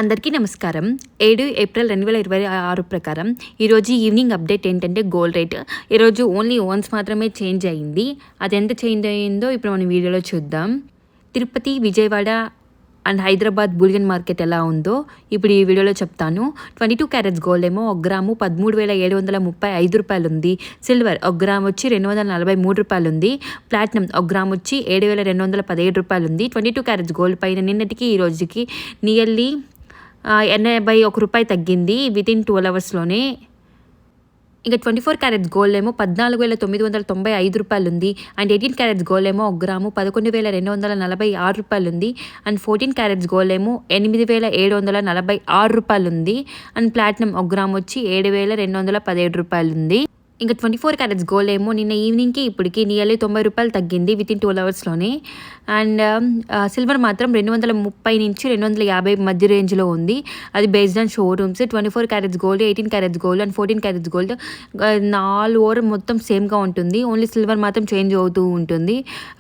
అందరికీ నమస్కారం. 7 ఏప్రిల్ 2026 ప్రకారం ఈరోజు ఈవినింగ్ అప్డేట్ ఏంటంటే గోల్డ్ రేట్ ఈరోజు ఓన్లీ ఓన్స్ మాత్రమే చేంజ్ అయ్యింది. అది ఎంత చేంజ్ అయ్యిందో ఇప్పుడు మనం వీడియోలో చూద్దాం. Tirupati, Vijayawada and Hyderabad bullion market ఎలా ఉందో ఇప్పుడు ఈ వీడియోలో చెప్తాను. 22 క్యారెట్స్ గోల్డ్ ఏమో 1 గ్రాము 13,735 రూపాయలు ఉంది. సిల్వర్ 1 గ్రామ్ వచ్చి 243 రూపాయలు ఉంది. ప్లాటినం 1 గ్రామ్ వచ్చి 7,217 రూపాయలు ఉంది. 22 క్యారెట్స్ గోల్డ్ పైన నిన్నటికి ఈ రోజుకి నియర్లీ 81 రూపాయి తగ్గింది వితిన్ 12 అవర్స్లోనే. ఇంకా 24 క్యారెట్స్ గోల్డ్ ఏమో 14,995 రూపాయలు ఉంది. అండ్ 18 క్యారెట్స్ గోల్డ్ ఏమో 1 గ్రాము 11,246 రూపాయలు ఉంది. అండ్ 14 క్యారెట్స్ గోల్డ్ ఏమో 8,746 రూపాయలు ఉంది. అండ్ ప్లాటినం 1 గ్రామ్ వచ్చి 7,217 రూపాయలు ఉంది. ఇంకా 24 క్యారెట్స్ గోల్డ్ ఏమో నిన్న ఈవినింగ్కి ఇప్పటికి నియర్లీ 90 రూపాయలు తగ్గింది వితిన్ 12 అవర్స్లోనే. అండ్ సిల్వర్ మాత్రం 230 నుంచి 250 మధ్య రేంజ్లో ఉంది. అది based on showrooms. 24 carats gold, 18 carats gold and 14 carats gold 4 over మొత్తం సేమ్గా ఉంటుంది. ఓన్లీ సిల్వర్ మాత్రం చేంజ్ అవుతూ ఉంటుంది.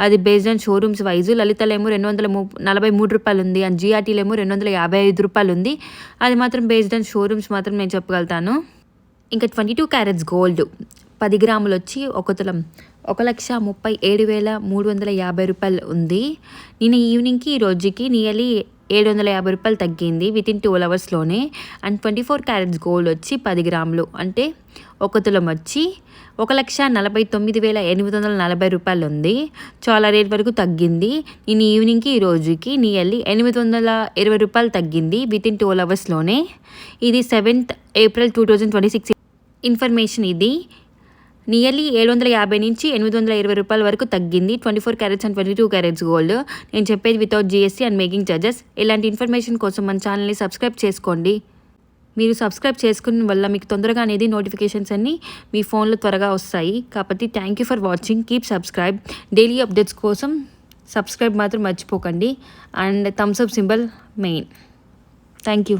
అది బేస్డ్ ఆన్ షోరూమ్స్ వైజ్. లలితలో ఏమో 243 రూపాయలు ఉంది. అండ్ జిఆర్టీలో ఏమో 255 రూపాయలు ఉంది. అది మాత్రం బేస్డ్ ఆన్ షోరూమ్స్ మాత్రం నేను చెప్పగలుగుతాను. ఇంకా 22 క్యారెట్స్ గోల్డ్ 10 గ్రాములు వచ్చి 1 తులం 1,37,350 రూపాయలు ఉంది. నిన్న ఈవినింగ్కి ఈ రోజుకి నియర్లీ 750 రూపాయలు తగ్గింది వితిన్ 12 అవర్స్లోనే. అండ్ 24 క్యారెట్స్ గోల్డ్ వచ్చి 10 గ్రాములు అంటే 1 తులం వచ్చి 1,49,840 రూపాయలు ఉంది. చాలా రేట్ వరకు తగ్గింది. నిన్న ఈవినింగ్కి ఈ రోజుకి నియర్లీ 820 రూపాయలు తగ్గింది వితిన్ 12 అవర్స్లోనే. ఇది 7th ఏప్రిల్ 2026 ఇన్ఫర్మేషన్. ఇది నియర్లీ 750 నుంచి 820 రూపాయల వరకు తగ్గింది 24 క్యారెట్స్ అండ్ 22 క్యారెట్స్ గోల్డ్. నేను చెప్పేది without GST and making charges. ఇలాంటి ఇన్ఫర్మేషన్ కోసం మన ఛానల్ని సబ్స్క్రైబ్ చేసుకోండి. మీరు సబ్స్క్రైబ్ చేసుకున్న వల్ల మీకు తొందరగా అనేది నోటిఫికేషన్స్ అన్నీ మీ ఫోన్లో త్వరగా వస్తాయి. కాబట్టి thank you for watching. Keep subscribe. Daily updates కోసం సబ్స్క్రైబ్ మాత్రం మర్చిపోకండి. అండ్ థమ్స్ అప్ సింబల్ మెయిన్. Thank you.